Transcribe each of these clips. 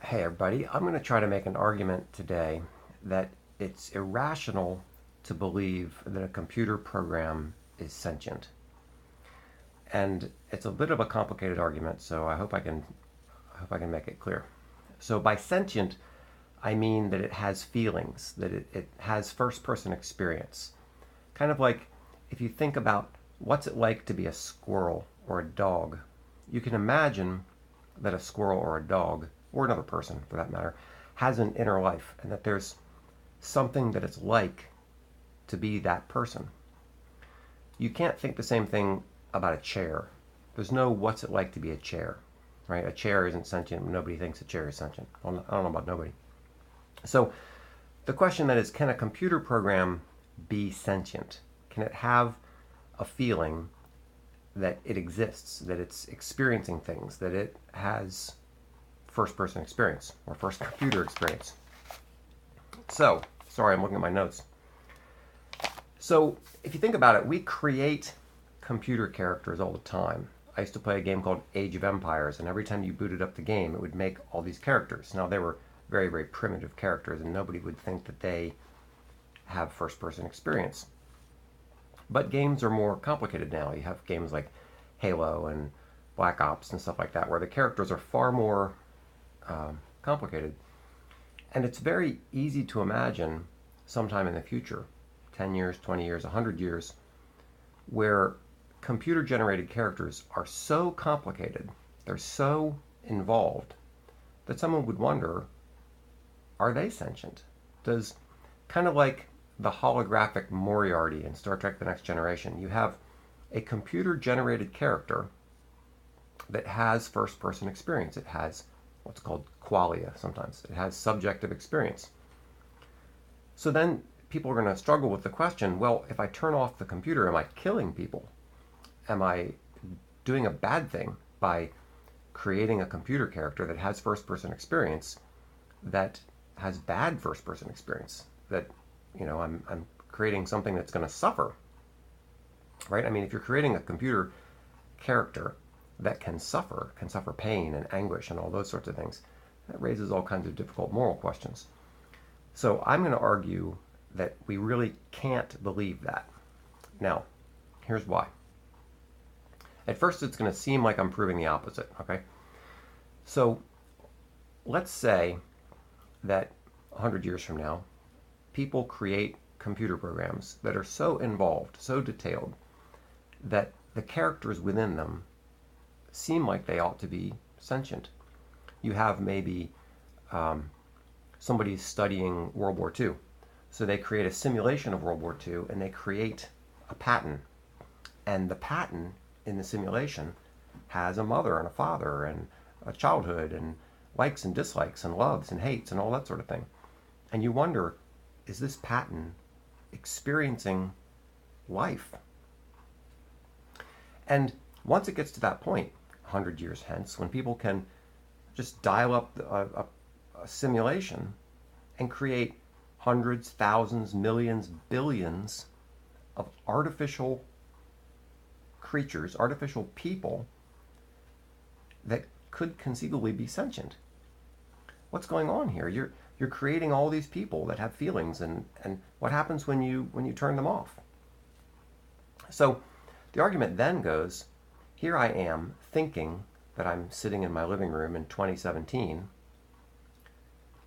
Hey everybody, I'm going to try to make an argument today that it's irrational to believe that a computer program is sentient. And it's a bit of a complicated argument, so I hope I can make it clear. So by sentient, I mean that it has feelings, that it has first person experience. Kind of like if you think about what's it like to be a squirrel or a dog, you can imagine that a squirrel or a dog, or another person for that matter, has an inner life and that there's something that it's like to be that person. You can't think the same thing about a chair. There's no what's it like to be a chair, right? A chair isn't sentient. Nobody thinks a chair is sentient. I don't know about nobody. So the question then is, can a computer program be sentient? Can it have a feeling that it exists, that it's experiencing things, that it has first person experience or first computer experience? So, sorry, I'm looking at my notes. So, if you think about it, we create computer characters all the time. I used to play a game called Age of Empires, and every time you booted up the game, it would make all these characters. Now, they were very, very primitive characters, and nobody would think that they have first person experience. But games are more complicated now. You have games like Halo and Black Ops and stuff like that, where the characters are far more complicated. And it's very easy to imagine sometime in the future, 10 years, 20 years, 100 years, where computer generated characters are so complicated, they're so involved, that someone would wonder, are they sentient? Does, kind of like the holographic Moriarty in Star Trek The Next Generation, you have a computer generated character that has first person experience. It has what's called qualia sometimes. It has subjective experience. So then people are going to struggle with the question, well, if I turn off the computer, am I killing people? Am I doing a bad thing by creating a computer character that has first person experience that has bad first person experience? That, I'm creating something that's going to suffer, right? I mean, if you're creating a computer character that can suffer pain and anguish and all those sorts of things, that raises all kinds of difficult moral questions. So I'm going to argue that we really can't believe that. Now, here's why. At first, it's going to seem like I'm proving the opposite, okay? So let's say that 100 years from now, people create computer programs that are so involved, so detailed, that the characters within them seem like they ought to be sentient. You have maybe somebody studying World War II. So they create a simulation of World War II and they create a Patton. And the Patton in the simulation has a mother and a father and a childhood and likes and dislikes and loves and hates and all that sort of thing. And you wonder, is this Patton experiencing life? And once it gets to that point, 100 years hence, when people can just dial up a simulation and create hundreds, thousands, millions, billions of artificial creatures, artificial people that could conceivably be sentient. What's going on here? You're creating all these people that have feelings, and what happens when you turn them off? So the argument then goes, here I am thinking that I'm sitting in my living room in 2017,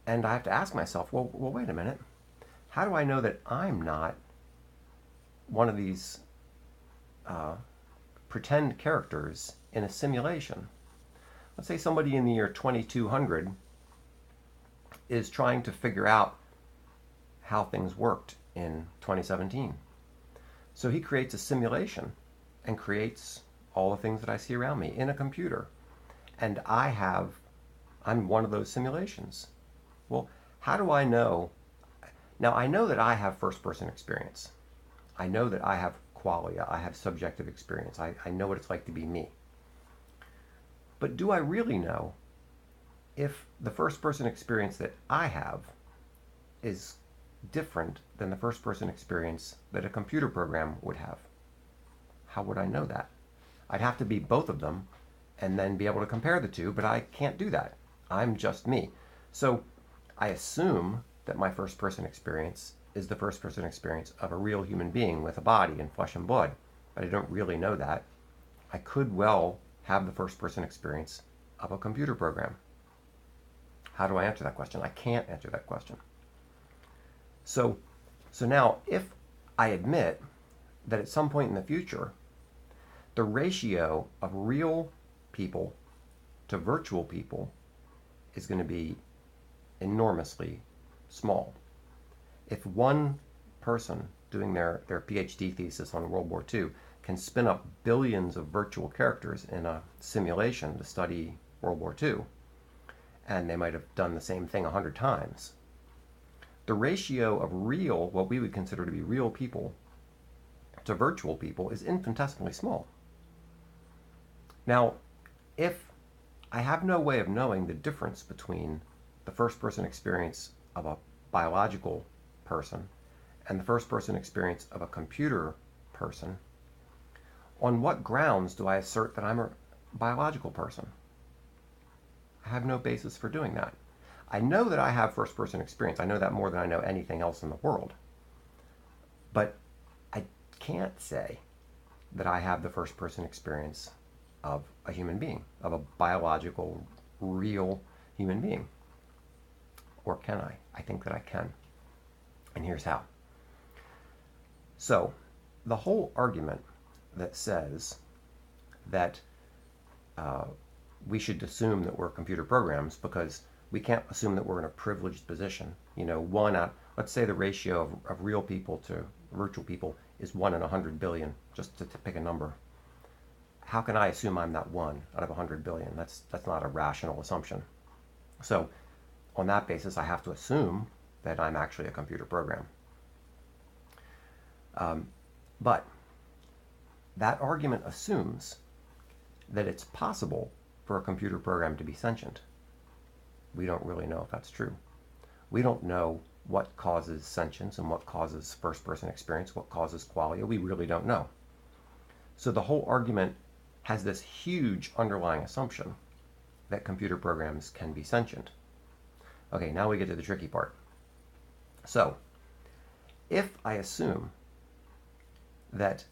and I have to ask myself, well, wait a minute. How do I know that I'm not one of these pretend characters in a simulation? Let's say somebody in the year 2200 is trying to figure out how things worked in 2017. So he creates a simulation and creates all the things that I see around me in a computer. And I'm one of those simulations. Well, how do I know? Now, I know that I have first person experience. I know that I have qualia. I have subjective experience. I know what it's like to be me. But do I really know if the first person experience that I have is different than the first person experience that a computer program would have? How would I know that? I'd have to be both of them and then be able to compare the two, but I can't do that. I'm just me. So I assume that my first person experience is the first person experience of a real human being with a body and flesh and blood, but I don't really know that. I could well have the first person experience of a computer program. How do I answer that question? I can't answer that question. So now if I admit that at some point in the future, the ratio of real people to virtual people is going to be enormously small. If one person doing their PhD thesis on World War II can spin up billions of virtual characters in a simulation to study World War II, and they might have done the same thing 100 times, the ratio of real, what we would consider to be real people, to virtual people is infinitesimally small. Now, if I have no way of knowing the difference between the first person experience of a biological person and the first person experience of a computer person, on what grounds do I assert that I'm a biological person? I have no basis for doing that. I know that I have first person experience. I know that more than I know anything else in the world. But I can't say that I have the first person experience of a human being, of a biological, real human being. Or can I? I think that I can. And here's how. So, the whole argument that says that we should assume that we're computer programs because we can't assume that we're in a privileged position. You know, let's say the ratio of real people to virtual people is 1 in 100 billion, just to pick a number. How can I assume I'm that 1 out of 100 billion? That's not a rational assumption. So on that basis, I have to assume that I'm actually a computer program. But that argument assumes that it's possible for a computer program to be sentient. We don't really know if that's true. We don't know what causes sentience and what causes first-person experience, what causes qualia. We really don't know. So the whole argument has this huge underlying assumption that computer programs can be sentient. Okay, now we get to the tricky part. So, if I assume that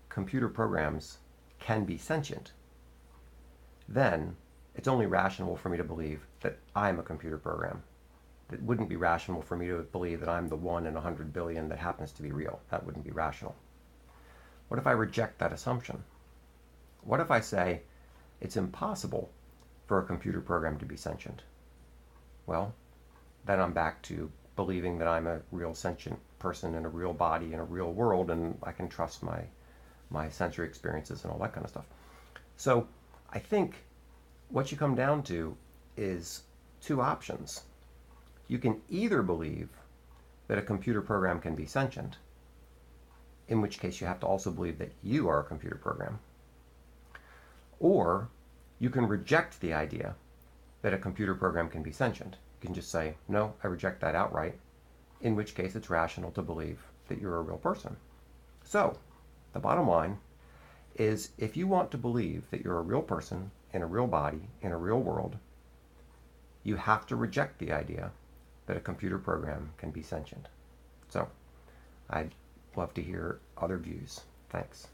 computer programs can be sentient, then it's only rational for me to believe that I'm a computer program. It wouldn't be rational for me to believe that I'm the 1 in 100 billion that happens to be real. That wouldn't be rational. What if I reject that assumption? What if I say it's impossible for a computer program to be sentient? Well, then I'm back to believing that I'm a real sentient person in a real body in a real world, and I can trust my sensory experiences and all that kind of stuff. So I think what you come down to is two options. You can either believe that a computer program can be sentient, in which case you have to also believe that you are a computer program, or you can reject the idea that a computer program can be sentient. You can just say, no, I reject that outright, in which case it's rational to believe that you're a real person. So, the bottom line is if you want to believe that you're a real person in a real body in a real world, you have to reject the idea that a computer program can be sentient. So, I'd love to hear other views. Thanks.